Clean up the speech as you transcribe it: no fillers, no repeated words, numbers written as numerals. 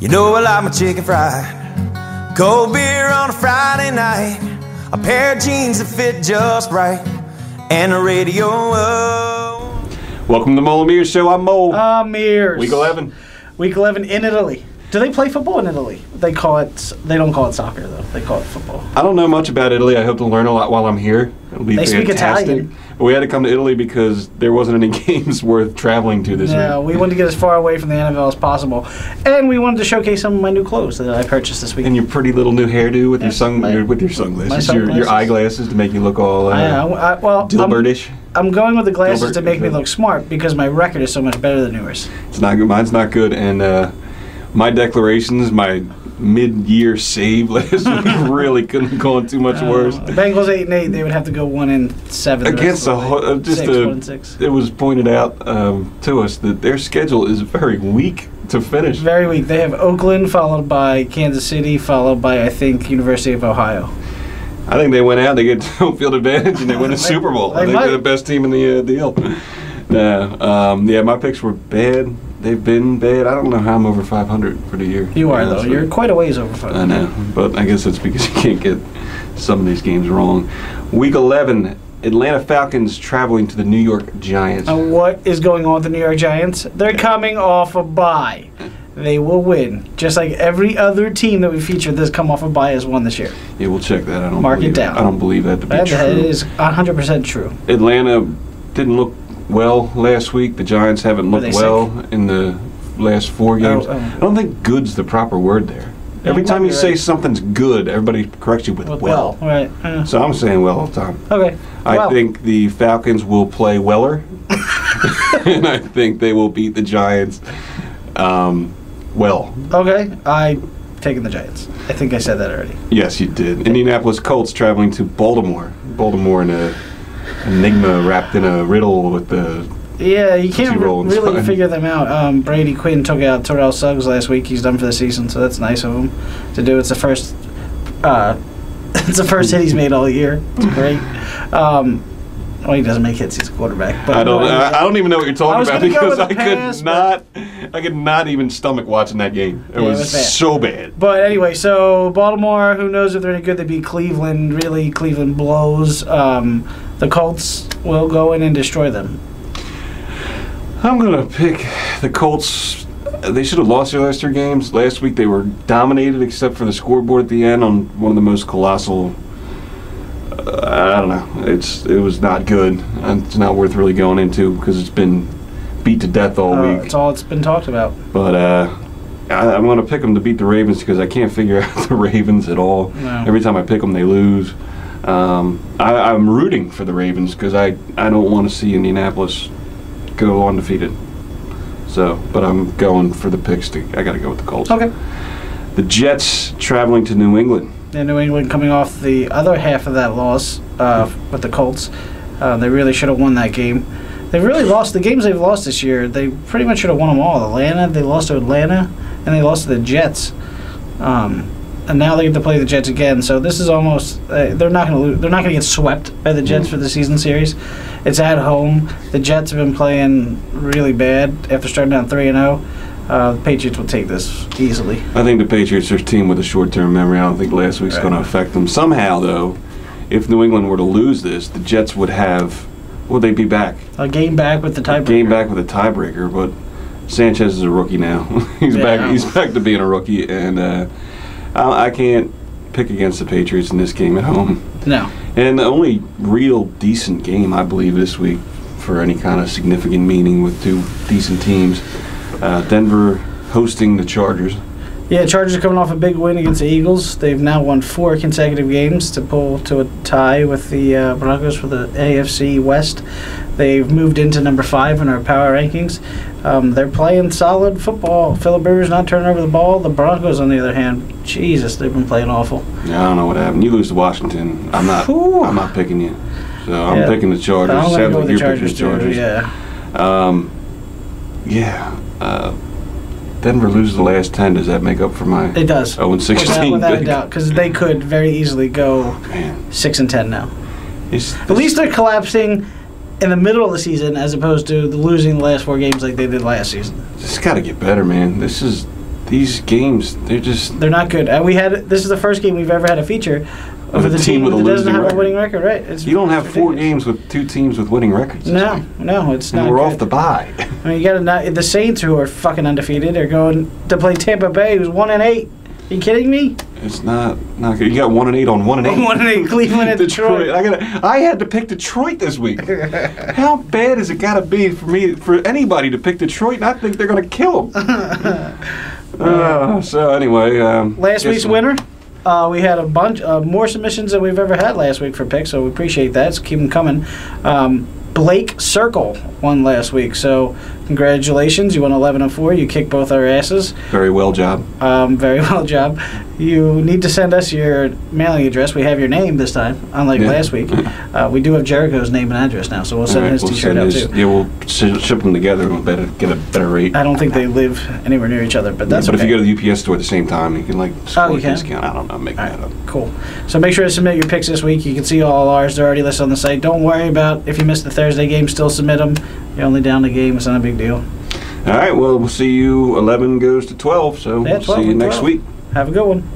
You know I like my chicken fried. Cold beer on a Friday night. A pair of jeans that fit just right. And a radio. Welcome to Mole and Mears Show. I'm Mole. Mears. Week 11. Week 11 in Italy. Do they play football in Italy? They don't call it soccer, though. They call it football. I don't know much about Italy. I hope to learn a lot while I'm here. It'll be fantastic. Speak Italian. But we had to come to Italy because there wasn't any games worth traveling to this week. Yeah, we wanted to get as far away from the NFL as possible. And we wanted to showcase some of my new clothes that I purchased this week. And your pretty little new hairdo with your sunglasses, your eyeglasses to make you look all Dilbertish. I'm going with the glasses to make me look smart because my record is so much better than yours. It's not good. Mine's not good. And my declarations, my mid-year save last week really couldn't have gone too much worse. The Bengals 8-8. They would have to go 1-7 against it was pointed out to us that their schedule is very weak to finish. Very weak. They have Oakland followed by Kansas City followed by I think University of Ohio. I think they went out. They get home field advantage and they win a Super Bowl. I think they're the best team in the deal. My picks were bad. They've been bad. I don't know how I'm over 500 for the year. You are, though. You're quite a ways over 500. I know, but I guess it's because you can't get some of these games wrong. Week 11, Atlanta Falcons traveling to the New York Giants. What is going on with the New York Giants? They're coming off a bye. They will win. Just like every other team that we featured that's come off a bye has won this year. Yeah, we'll check that. Mark it down. I don't believe that to be true. It is 100% true. Atlanta didn't look well last week. The Giants haven't looked well in the last 4 games. I don't think good's the proper word there. Every time you say something's good, everybody corrects you with well. Right. So I'm saying well all the time. Okay. I think the Falcons will play weller, and I think they will beat the Giants well. Okay. I'm taking the Giants. I think I said that already. Yes, you did. Indianapolis Colts traveling to Baltimore. Baltimore in a enigma wrapped in a riddle with the you can't really figure them out. Brady Quinn took out Terrell Suggs last week. He's done for the season, so that's nice of him to do. It's the first hit he's made all year. It's great. He doesn't make hits. He's a quarterback. But I don't even know what you're talking about because I could not even stomach watching that game. It was so bad. But anyway, so Baltimore, who knows if they're any good? They beat Cleveland. Really, Cleveland blows. The Colts will go in and destroy them. I'm going to pick the Colts. They should have lost their last 3 games. Last week they were dominated except for the scoreboard at the end on one of the most colossal. I don't know. It was not good. It's not worth really going into because it's been beat to death all week. That's all it's been talked about. But I'm going to pick them to beat the Ravens because I can't figure out the Ravens at all. No. Every time I pick them, they lose. I'm rooting for the Ravens because I don't want to see Indianapolis go undefeated. But I'm going for the picks. I got to go with the Colts. Okay. The Jets traveling to New England. Yeah, New England coming off the other half of that loss with the Colts. They really should have won that game. They've really lost the games they've lost this year. They pretty much should have won them all. They lost to Atlanta, and they lost to the Jets. And now they get to play the Jets again. So this is almost they're not going to lose. They're not going to get swept by the Jets for the season series. It's at home. The Jets have been playing really bad after starting down 3-0. The Patriots will take this easily. I think the Patriots are a team with a short-term memory. I don't think last week's going to affect them. Somehow, though, if New England were to lose this, the Jets would have. Would they be back? A game back with the tiebreaker. A game back with a tiebreaker, but Sanchez is a rookie now. He's back. He's back to being a rookie, and I can't pick against the Patriots in this game at home. No. And the only real decent game, I believe, this week for any kind of significant meaning with 2 decent teams. Denver hosting the Chargers. Yeah, Chargers are coming off a big win against the Eagles. They've now won 4 consecutive games to pull to a tie with the Broncos for the AFC West. They've moved into number 5 in our power rankings. They're playing solid football. Phillip Rivers not turning over the ball. The Broncos, on the other hand, Jesus, they've been playing awful. Yeah, I don't know what happened. You lose to Washington. I'm not picking you. So I'm picking the Chargers. I'm going to go with the Chargers, Chargers. Yeah. Denver loses the last 10. Does that make up for my? It does. 0-16. Without a doubt, because they could very easily go 6-10 now. At least they're collapsing in the middle of the season as opposed to losing the last 4 games like they did last season. It's got to get better, man. This is these games, they're not good. This is the first game we've ever had a feature of a team that doesn't have a winning record, right? You don't have 4 games with 2 teams with winning records. No, it's not. And we're good. off the bye. I mean, the Saints, who are fucking undefeated, are going to play Tampa Bay, who's 1-8. Are you kidding me? It's not good. You got 1-8 on 1-8. 1-8, Cleveland at Detroit. I had to pick Detroit this week. How bad has it got to be for anybody to pick Detroit? And I think they're going to kill them. So anyway, last week's winner. We had a bunch more submissions than we've ever had last week for picks, so we appreciate that. So keep them coming. Blake Circle won last week, so congratulations. You won 11-4. You kicked both our asses. Very well job. Very well job. You need to send us your mailing address. We have your name this time, unlike last week. We do have Jericho's name and address now, so we'll send his T-shirt out too. Yeah, we'll ship them together and we'll get a better rate. I don't think they live anywhere near each other, but that's But okay. if you go to the UPS store at the same time, you can score a discount. I don't know, make that up. Cool. So make sure to submit your picks this week. You can see all ours. They're already listed on the site. Don't worry about if you missed the Thursday game. Still submit them. You're only down the game. It's not a big deal. All right, well, we'll see you. 11 goes to 12, so we'll see you next week. Have a good one.